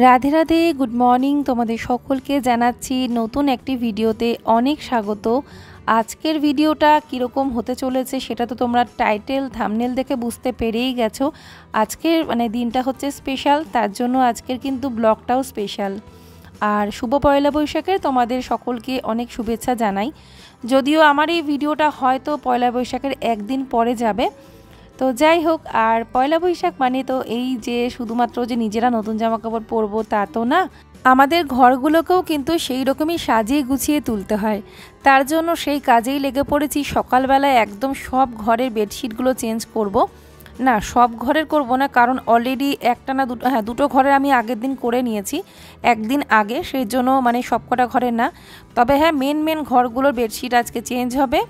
Radhe Radhe, good morning. তোমাদের সকলকে জানাচ্ছি নতুন একটি ভিডিওতে অনেক স্বাগত। আজকের ভিডিওটা কীরকম হতে চলেছে সেটা তো তোমরা টাইটেল থাম্বনেল দেখে বুঝতে পেরেই গেছো। আজকের দিনটা হচ্ছে স্পেশাল, তার জন্য আজকের কিন্তু ব্লগটাও স্পেশাল। আর শুভ পয়লা বৈশাখের তোমাদের সকলকে অনেক শুভেচ্ছা জানাই। যদিও আমার এই ভিডিওটা হয়তো পয়লা বৈশাখের একদিন পরে যাবে, তো যাই হোক। আর পয়লা বৈশাখ মানে তো এই যে শুধুমাত্র যে নিজেরা নতুন জামা কাপড় পরবো তা তো না, আমাদের ঘরগুলোকেও কিন্তু সেই রকমই সাজিয়ে গুছিয়ে তুলতে হয়। তার জন্য সেই কাজেই লেগে পড়েছি। সকালবেলায় একদম সব ঘরের বেডশিটগুলো চেঞ্জ করব। না, সব ঘরের করব না, কারণ অলরেডি একটা না দুটো ঘরের আমি আগের দিন করে নিয়েছি, একদিন আগে, সেই জন্য সব কটা ঘরের না। তবে হ্যাঁ, মেন ঘরগুলোর বেডশিট আজকে চেঞ্জ হবে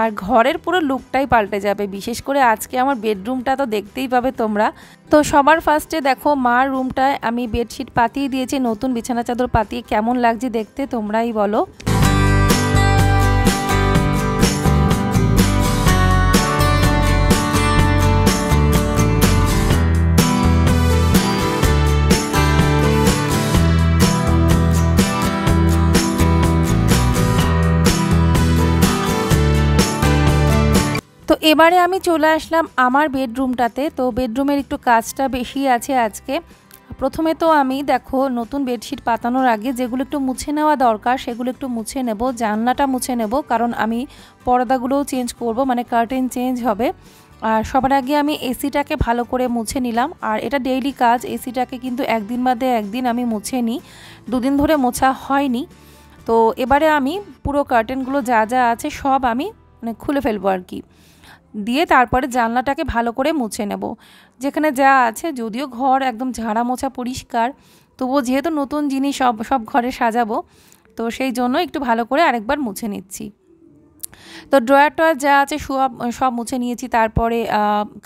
আর ঘরের পুরো লুকটাই পাল্টে যাবে। বিশেষ করে আজকে আমার বেডরুমটা তো দেখতেই পাবে তোমরা। তো সবার ফার্স্টে দেখো মার রুমটায় আমি বেডশিট পাতিয়ে দিয়েছি, নতুন বিছানা চাদর পাতিয়ে। কেমন লাগছে দেখতে তোমরাই বলো। তো এবারে আমি চলে আসলাম আমার বেডরুমটাতে। তো বেডরুমের একটু কাজটা বেশি আছে আজকে। প্রথমে তো আমি দেখো নতুন বেডশিট পাতানোর আগে যেগুলো একটু মুছে নেওয়া দরকার সেগুলো একটু মুছে নেব। জানলাটা মুছে নেব, কারণ আমি পর্দাগুলোও চেঞ্জ করব, কার্টেন চেঞ্জ হবে। আর সবার আগে আমি এসিটাকে ভালো করে মুছে নিলাম। আর এটা ডেইলি কাজ, এসিটাকে কিন্তু একদিন বাদে একদিন আমি মুছে নিই, দুদিন ধরে মোছা হয়নি। তো এবারে আমি পুরো কার্টেনগুলো যা যা আছে সব আমি খুলে ফেলবো আর কি, দিয়ে তারপরে জানলাটাকে ভালো করে মুছে নেব যেখানে যা আছে। যদিও ঘর একদম ঝাড়া মোছা পরিষ্কার, তবুও যেহেতু নতুন জিনিস সব ঘরে সাজাবো, তো সেই জন্য একটু ভালো করে আরেকবার মুছে নিচ্ছি। তো ড্রয়ার টয়ার যা আছে সব মুছে নিয়েছি। তারপরে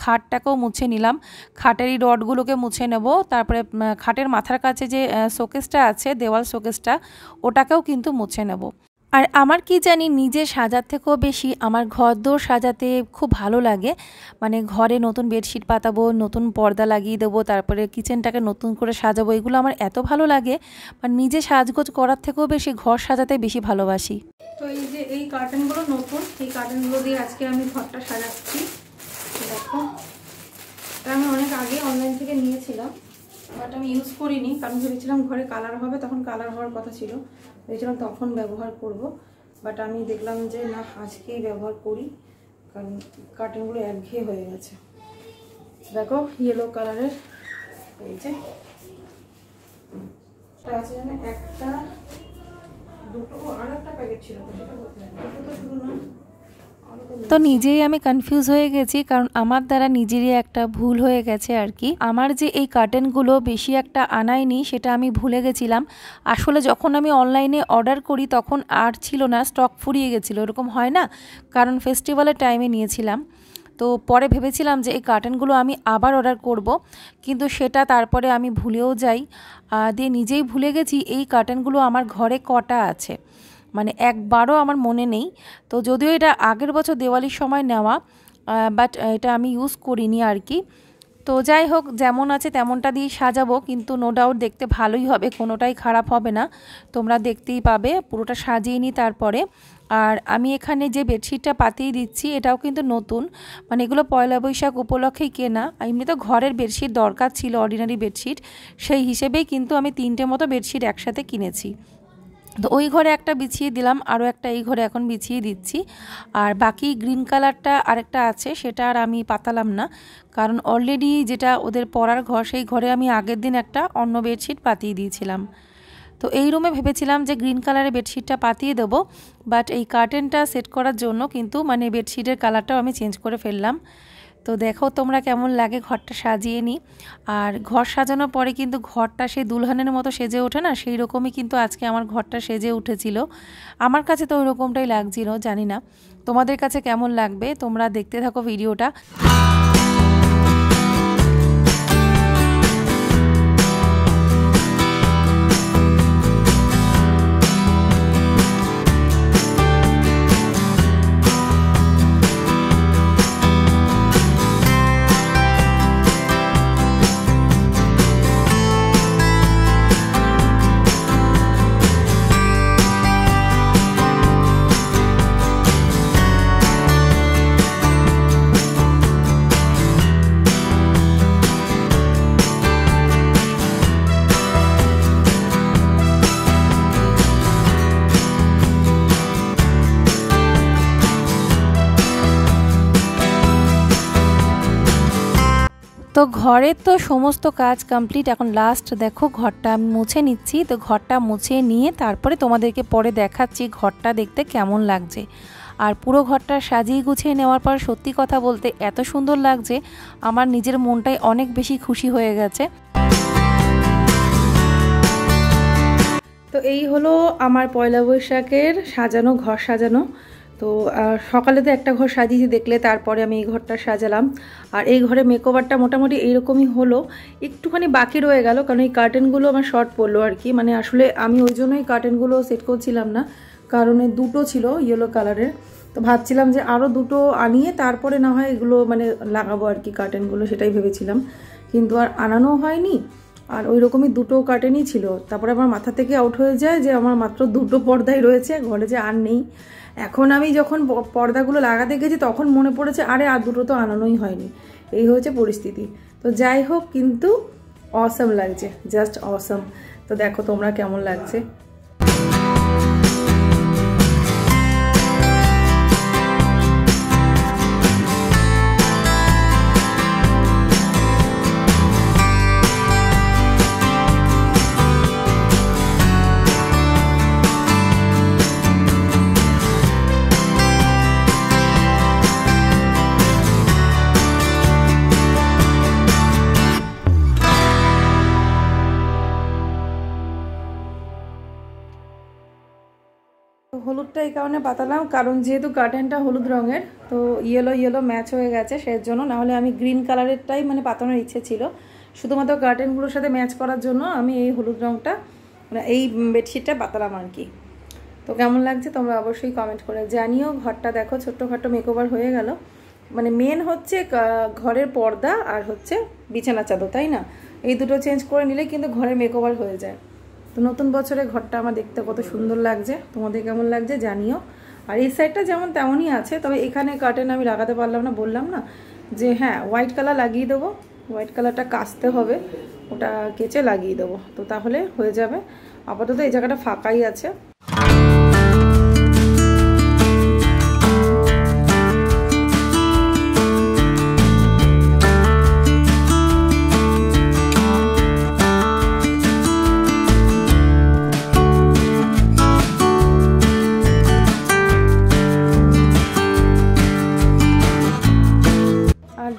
খাটটাকেও মুছে নিলাম, খাটের এই রডগুলোকে মুছে নেব। তারপরে খাটের মাথার কাছে যে শোকেসটা আছে, দেওয়াল শোকেসটা, ওটাকেও কিন্তু মুছে নেব। আর আমার কি জানি, নিজে সাজার থেকেও বেশি আমার ঘরদোর সাজাতে খুব ভালো লাগে। ঘরে নতুন বেডশিট পাতাবো, নতুন পর্দা লাগিয়ে দেবো, তারপরে কিচেনটাকে নতুন করে সাজাবো, এগুলো আমার এত ভালো লাগে। নিজে সাজগোজ করার থেকেও বেশি ঘর সাজাতে বেশি ভালোবাসি। তো এই যে এই কার্টেনগুলো নতুন, এই কার্টেনগুলো দিয়ে আজকে আমি ঘরটা সাজাচ্ছি। দেখো, এটা আমি অনেক আগে অনলাইন থেকে নিয়েছিলাম, বাট আমি ইউজ করিনি, কারণ ভেবেছিলাম ঘরে কালার হবে, তখন কালার হওয়ার কথা ছিল, ভেবেছিলাম তখন ব্যবহার করব। বাট আমি দেখলাম যে না, আজকেই ব্যবহার করি, কারণ কার্টেনগুলো একঘেয়ে হয়ে গেছে। দেখো ইয়েলো কালারের, এই যে আছে, একটা দুটো আর একটা প্যাকেট ছিল, সেটা কোথায়? দুটো তো শুরু না। তো নিজেই আমি কনফিউজ হয়ে গেছি, কারণ আমার দ্বারা নিজেরই একটা ভুল হয়ে গেছে আর কি। আমার যে এই কার্টেনগুলো বেশি একটা আনাইনি, সেটা আমি ভুলে গেছিলাম। আসলে যখন আমি অনলাইনে অর্ডার করি তখন আর ছিল না, স্টক ফুরিয়ে গেছিলো, এরকম হয় না, কারণ ফেস্টিভ্যালের টাইমে নিয়েছিলাম। তো পরে ভেবেছিলাম যে এই কার্টেনগুলো আমি আবার অর্ডার করব, কিন্তু সেটা তারপরে আমি ভুলেও যাই, দিয়ে নিজেই ভুলে গেছি এই কার্টেনগুলো আমার ঘরে কটা আছে, একবারও আমার মনে নেই। তো যদিও এটা আগের বছর দেওয়ালির সময় নেওয়া, বাট এটা আমি ইউজ করিনি আর কি। তো যাই হোক, যেমন আছে তেমনটা দিয়ে সাজাবো, কিন্তু নো ডাউট দেখতে ভালোই হবে, কোনোটাই খারাপ হবে না, তোমরা দেখতেই পাবে। পুরোটা সাজিয়ে নিই তারপরে। আর আমি এখানে যে বেডশিটটা পাতিয়ে দিচ্ছি এটাও কিন্তু নতুন, এগুলো পয়লা বৈশাখ উপলক্ষেই কেনা। এমনি তো ঘরের বেডশিট দরকার ছিল, অর্ডিনারি বেডশিট, সেই হিসেবেই কিন্তু আমি 3টে মতো বেডশিট একসাথে কিনেছি। তো ওই ঘরে একটা বিছিয়ে দিলাম, আরও একটা এই ঘরে এখন বিছিয়ে দিচ্ছি। আর বাকি গ্রিন কালারটা আরেকটা আছে, সেটা আর আমি পাতালাম না, কারণ অলরেডি যেটা ওদের পরার ঘর, সেই ঘরে আমি আগের দিন একটা অন্য বেডশিট পাতিয়ে দিয়েছিলাম। তো এই রুমে ভেবেছিলাম যে গ্রিন কালারের বেডশিটটা পাতিয়ে দেবো, বাট এই কার্টেনটা সেট করার জন্য কিন্তু বেডশিটের কালারটাও আমি চেঞ্জ করে ফেললাম। তো দেখো তোমরা কেমন লাগে ঘরটা সাজিয়ে নিই। আর ঘর সাজানোর পরে কিন্তু ঘরটা সেই দুলহানের মতো সেজে ওঠে না, সেই রকমই কিন্তু আজকে আমার ঘরটা সেজে উঠেছিল। আমার কাছে তো ওই রকমটাই লাগছিল, জানি না তোমাদের কাছে কেমন লাগবে, তোমরা দেখতে থাকো ভিডিওটা। তো ঘরের তো সমস্ত কাজ কমপ্লিট, এখন লাস্ট দেখো ঘরটা আমি মুছে নিচ্ছি। তো ঘরটা মুছে নিয়ে তারপরে তোমাদেরকে পরে দেখাচ্ছি ঘরটা দেখতে কেমন লাগছে। আর পুরো ঘরটা সাজিয়ে গুছিয়ে নেওয়ার পর সত্যি কথা বলতে এত সুন্দর লাগছে, আমার নিজের মনটাই অনেক বেশি খুশি হয়ে গেছে। তো এই হলো আমার পয়লা বৈশাখের সাজানো, ঘর সাজানো। তো সকালে তো একটা ঘর সাজিয়েছি দেখলে, তারপরে আমি এই ঘরটা সাজালাম। আর এই ঘরে মেকওভারটা মোটামুটি এইরকমই হলো, একটুখানি বাকি রয়ে গেল কারণ এই কার্টেনগুলো আমার শর্ট পড়লো আর কি। মানে আসলে আমি ওই জন্যই কার্টেনগুলো সেট করছিলাম না, কারণ দুটো ছিল ইয়েলো কালারের। তো ভাবছিলাম যে আরও দুটো আনিয়ে তারপরে না হয় এগুলো মানে লাগাবো আর কি কার্টেনগুলো, সেটাই ভেবেছিলাম। কিন্তু আর আনানো হয়নি। আর ওই রকমই দুটো কার্টেনই ছিল। তারপরে আমার মাথা থেকে আউট হয়ে যায় যে আমার মাত্র দুটো পর্দাই রয়েছে ঘরে, যে আর নেই। এখন আমি যখন পর্দাগুলো লাগাতে গেছি তখন মনে পড়েছে আরে আর দুটো তো আনানোই হয়নি। এই হয়েছে পরিস্থিতি। তো যাই হোক, কিন্তু অসাম লাগছে, জাস্ট অসাম। তো দেখো তোমরা কেমন লাগছে। হলুদটা এই কারণে পাতালাম কারণ যেহেতু কার্টেনটা হলুদ রঙের, তো ইয়েলো ইয়েলো ম্যাচ হয়ে গেছে সেই জন্য। নাহলে আমি গ্রিন কালারেরটাই মানে পাতানোর ইচ্ছে ছিল, শুধুমাত্র কার্টেনগুলোর সাথে ম্যাচ করার জন্য আমি এই হলুদ রঙটা মানে এই বেডশিটটা পাতালাম আর কি। তো কেমন লাগছে তোমরা অবশ্যই কমেন্ট করে জানিও। ঘরটা দেখো ছোট্টখাটো মেকওভার হয়ে গেল। মানে মেন হচ্ছে ঘরের পর্দা আর হচ্ছে বিছানা চাদর, তাই না? এই দুটো চেঞ্জ করে নিলে কিন্তু ঘরের মেকওভার হয়ে যায়। তো নতুন বছরে ঘরটা আমার দেখতে কত সুন্দর লাগছে, তোমাদের কেমন লাগছে জানিও। আর এই সাইডটা যেমন তেমনই আছে, তবে এখানে কার্টেন আমি লাগাতে পারলাম না, বললাম না যে হ্যাঁ হোয়াইট কালার লাগিয়ে দেবো। হোয়াইট কালারটা কাচতে হবে, ওটা কেচে লাগিয়ে দেবো, তো তাহলে হয়ে যাবে। আপাতত এই জায়গাটা ফাঁকাই আছে।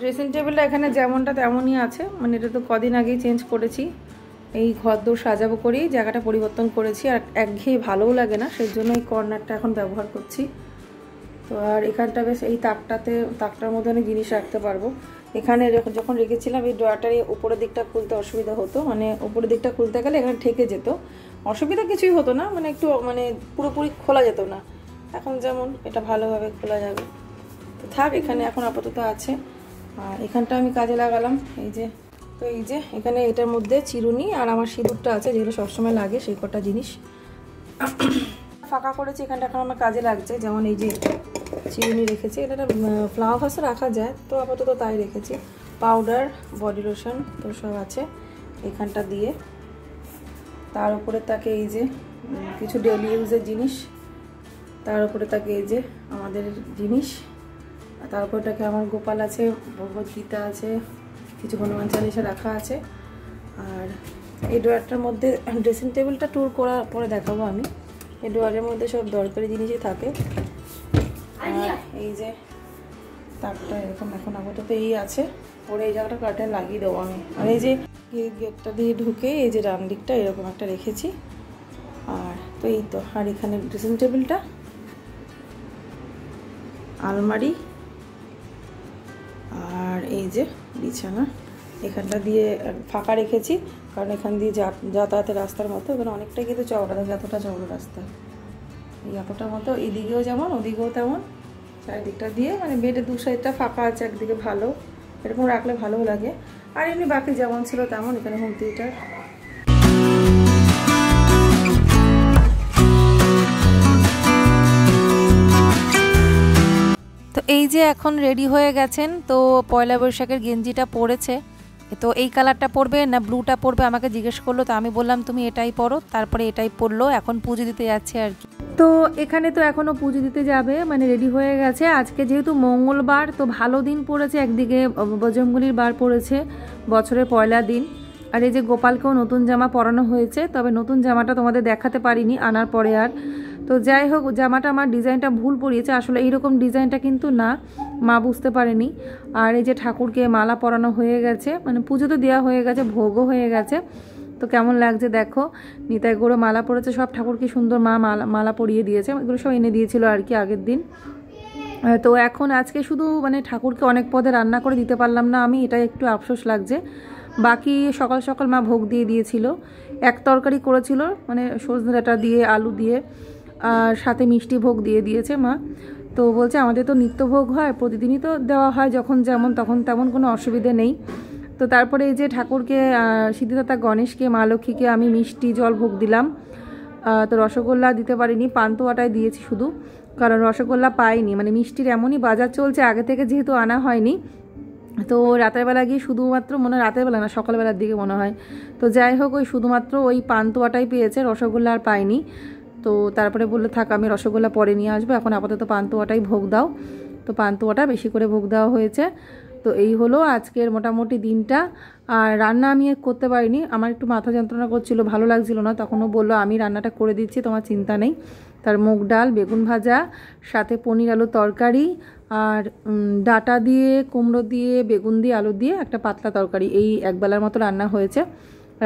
ড্রেসিং টেবিলটা এখানে যেমনটা তেমনই আছে, মানে এটা তো কদিন আগেই চেঞ্জ করেছি। এই ঘর দোর সাজাবো করেই জায়গাটা পরিবর্তন করেছি, আর একঘেয়ে ভালোও লাগে না, সেই জন্য এই কর্নারটা এখন ব্যবহার করছি। তো আর এখানটা বেশ এই তাকটার মধ্যে অনেক জিনিস রাখতে পারবো। এখানে যখন রেখেছিলাম এই ড্রয়ারটার উপরের দিকটা খুলতে অসুবিধা হতো, মানে উপরের দিকটা খুলতে গেলে এখানে ঠেকে যেত। অসুবিধা কিছুই হতো না, মানে একটু মানে পুরোপুরি খোলা যেত না। এখন যেমন এটা ভালোভাবে খোলা যাবে। তো থাক, এখানে এখন আপাতত আছে। আর এখানটা আমি কাজে লাগালাম এই যে। তো এই যে এখানে এটার মধ্যে চিরুনি আর আমার সিঁদুরটা আছে, যেগুলো সবসময় লাগে, সেই কটা জিনিস ফাঁকা করেছি। এখানটা এখন আমার কাজে লাগছে, যেমন এই যে চিরুনি রেখেছি, এটা ফ্লাওয়ার ভাসে রাখা যায়, তো আপাতত তাই রেখেছি। পাউডার, বডি লোশন তো সব আছে এখানটা দিয়ে। তার উপরে তাকে এই যে কিছু ডেইলি ইউজের জিনিস, তার উপরে তাকে এই যে আমাদের জিনিস, তারপরটাকে আমার গোপাল আছে, ভগবদ্গীতা আছে, কিছু হনুমান চালিসা রাখা আছে। আর এই ড্রয়ারটার মধ্যে ড্রেসিং টেবিলটা ট্যুর করার পরে দেখাবো আমি। এই ড্রয়ারের মধ্যে সব দরকারি জিনিসই থাকে। আর এই যে তারটা এরকম এখন আপাতত এই আছে, পরে এই জায়গাটা কার্টেন লাগিয়ে দেবো আমি। আর এই যে গেটটা দিয়ে ঢুকে এই যে ডান দিকটা এরকম একটা রেখেছি। আর তো এই তো, আর এখানে ড্রেসিং টেবিলটা, আলমারি, আর এই যে বিছানা এখানটা দিয়ে ফাঁকা রেখেছি, কারণ এখান দিয়ে যাতায়াতের রাস্তার মতো এখানে অনেকটাই কিন্তু চওড়া, যতটা চওড়া রাস্তা এই এতটা মতো, এদিকেও যেমন ওদিকেও তেমন, চারিদিকটা দিয়ে মানে বেডের দু সাইডটা ফাঁকা আছে, একদিকে ভালো, এরকম রাখলে ভালোও লাগে। আর এমনি বাকি যেমন ছিল তেমন, এখানে হোম থিয়েটার। তো এই যে এখন রেডি হয়ে গেছেন, তো পয়লা বৈশাখের গেঞ্জিটা পরেছে। তো এই কালারটা পরবে না ব্লুটা পরবে আমাকে জিজ্ঞেস করলো, তো আমি বললাম তুমি এটাই পরো, তারপরে এটাই পরলো। এখন পুজো দিতে যাচ্ছে আর কি। তো এখানে তো এখনও পুজো দিতে যাবে, মানে রেডি হয়ে গেছে। আজকে যেহেতু মঙ্গলবার তো ভালো দিন পড়েছে, একদিকে বজরঙ্গলির বার পড়েছে, বছরের পয়লা দিন। আর এই যে গোপালকেও নতুন জামা পরানো হয়েছে, তবে নতুন জামাটা তোমাদের দেখাতে পারিনি আনার পরে আর। তো যাই হোক, জামাটা আমার ডিজাইনটা ভুল পরিয়েছে, আসলে এইরকম ডিজাইনটা কিন্তু না, মা বুঝতে পারেনি। আর এই যে ঠাকুরকে মালা পরানো হয়ে গেছে, মানে পুজো তো দেওয়া হয়ে গেছে, ভোগও হয়ে গেছে। তো কেমন লাগছে দেখো, নিতাই গৌড় মালা পরেছে, সব ঠাকুরকে সুন্দর মা মালা পরিয়ে দিয়েছে, এগুলো সব এনে দিয়েছিল আর কি আগের দিন। তো এখন আজকে শুধু মানে ঠাকুরকে অনেক পদে রান্না করে দিতে পারলাম না আমি, এটা একটু আফসোস লাগছে। বাকি সকাল সকাল মা ভোগ দিয়ে দিয়েছিল, এক তরকারি করেছিল, মানে সজনে ডাঁটা দিয়ে আলু দিয়ে, আর সাথে মিষ্টি ভোগ দিয়ে দিয়েছে মা। তো বলছে আমাদের তো নিত্য ভোগ হয়, প্রতিদিনই তো দেওয়া হয়, যখন যেমন তখন তেমন কোনো অসুবিধে নেই। তো তারপরে এই যে ঠাকুরকে সিদ্ধিদাতা গণেশকে, মা লক্ষ্মীকে আমি মিষ্টি জল ভোগ দিলাম। তো রসগোল্লা দিতে পারিনি, পান্তুয়াটাই দিয়েছি শুধু, কারণ রসগোল্লা পাইনি, মানে মিষ্টির এমনই বাজার চলছে আগে থেকে, যেহেতু আনা হয়নি। তো রাতের বেলা গিয়ে শুধুমাত্র, মনে হয় রাতের বেলা না সকালবেলার দিকে মনে হয়, তো যাই হোক ওই শুধুমাত্র ওই পান্তুয়াটাই পেয়েছে, রসগোল্লা আর পাইনি। তো তারপরে বললে থাক আমি রসগোল্লা পরে নিয়ে আসবো, এখন আপাতত পান্তুয়াটাই ভোগ দাও। তো পান্তুয়াটা বেশি করে ভোগ দেওয়া হয়েছে। তো এই হলো আজকের মোটামুটি দিনটা। আর রান্না আমি করতে পারিনি, আমার একটু মাথা যন্ত্রণা করছিল, ভালো লাগছিল না, তখনও বললো আমি রান্নাটা করে দিচ্ছি, তোমার চিন্তা নেই। তার মুগ ডাল, বেগুন ভাজা, সাথে পনির আলু তরকারি, আর ডাঁটা দিয়ে, কুমড়ো দিয়ে, বেগুন দিয়ে, আলু দিয়ে একটা পাতলা তরকারি, এই একবেলার মতো রান্না হয়েছে।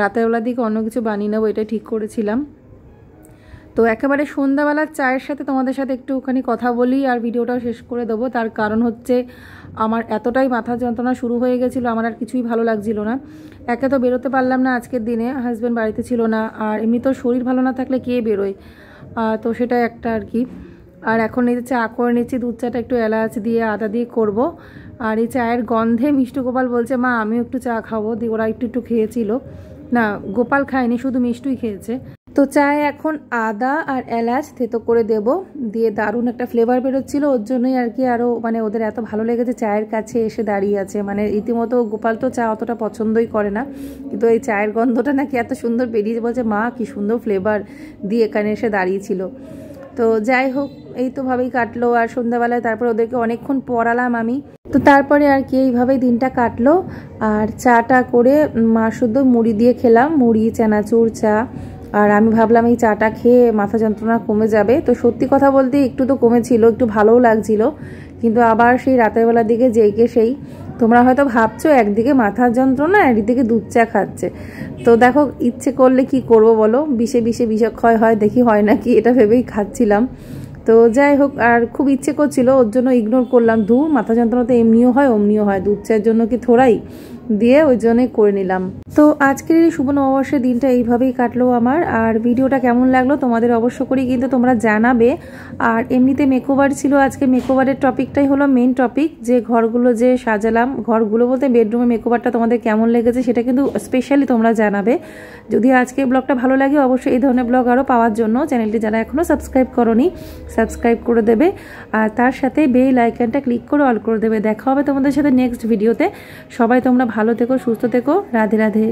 রাতের বেলার দিকে অন্য কিছু বানিয়ে নেবো, এটা ঠিক করেছিলাম। তো একেবারে সন্ধ্যাবেলার চায়ের সাথে তোমাদের সাথে একটুখানি কথা বলি আর ভিডিওটাও শেষ করে দেবো। তার কারণ হচ্ছে আমার এতটাই মাথা যন্ত্রণা শুরু হয়ে গেছিলো, আমার আর কিছুই ভালো লাগছিল না। একে তো বেরোতে পারলাম না আজকের দিনে, হাজব্যান্ড বাড়িতে ছিল না, আর এমনি তো শরীর ভালো না থাকলে কে বেরোয়, তো সেটাই একটা আর কি। আর এখন এই যে চা করে নিচ্ছি, দুধ চাটা একটু এলাচ দিয়ে আদা দিয়ে করব। আর এই চায়ের গন্ধে মিষ্টু গোপাল বলছে মা আমিও একটু চা খাবো, দিয়ে ওরা একটু খেয়েছিল, না গোপাল খায়নি, শুধু মিষ্টুই খেয়েছে। তো চায়ে এখন আদা আর এলাচ থেতো করে দেব, দিয়ে দারুণ একটা ফ্লেভার বেরোচ্ছিলো, ওর জন্যই আর কি আরও মানে ওদের এত ভালো লেগেছে, চায়ের কাছে এসে দাঁড়িয়ে আছে। মানে রীতিমতো গোপাল তো চা অতটা পছন্দই করে না, কিন্তু এই চায়ের গন্ধটা নাকি এত সুন্দর বেরিয়েছে, বলছে মা কি সুন্দর ফ্লেভার দিয়ে এখানে এসে দাঁড়িয়েছিল। তো যাই হোক, এই তো ভাবেই কাটলো। আর সন্ধ্যাবেলায় তারপর ওদেরকে অনেকক্ষণ পড়ালাম আমি, তো তারপরে আর কি এইভাবেই দিনটা কাটলো। আর চাটা করে মা শুধু মুড়ি দিয়ে খেলাম, মুড়ি, চানাচুর, চা। আর আমি ভাবলাম এই চাটা খেয়ে মাথা যন্ত্রণা কমে যাবে, তো সত্যি কথা বলতে একটু তো কমেছিল, একটু ভালোও লাগছিল, কিন্তু আবার সেই রাতের বেলার দিকে যেইকে সেই, তোমরা হয়তো ভাবছো একদিকে মাথার যন্ত্রণা, একদিকে দুধ চা খাচ্ছে। তো দেখো ইচ্ছে করলে কি করব বলো, বিষে বিষে বিষক্ষয় হয়, দেখি হয় নাকি, এটা ভেবেই খাচ্ছিলাম। তো যাই হোক, আর খুব ইচ্ছে করছিল, ওর জন্য ইগনোর করলাম, মাথা যন্ত্রণা তো এমনিও হয় অমনিও হয়, দুধ চায়ের জন্য কি থোড়াই, দিয়ে ওই জন্যই করে নিলাম। তো আজকের এই শুভ নববর্ষের দিনটা এইভাবেই কাটলো আমার। আর ভিডিওটা কেমন লাগলো তোমাদের অবশ্য করেই কিন্তু তোমরা জানাবে। আর এমনিতে মেকওভার ছিল, আজকে মেকওভারের টপিকটাই হলো মেন টপিক, যে ঘরগুলো যে সাজালাম, ঘরগুলো বলতে বেডরুমে মেকওভারটা তোমাদের কেমন লেগেছে সেটা কিন্তু স্পেশালি তোমরা জানাবে। যদি আজকে ব্লগটা ভালো লাগে, অবশ্যই এই ধরনের ব্লগ আরও পাওয়ার জন্য চ্যানেলটি যারা এখনও সাবস্ক্রাইব করোনি সাবস্ক্রাইব করে দেবে, আর তার সাথে বেল আইকনটা ক্লিক করে অল করে দেবে। দেখা হবে তোমাদের সাথে নেক্সট ভিডিওতে। সবাই তোমরা ভালো থেকো, সুস্থ থেকো, রাধে রাধে।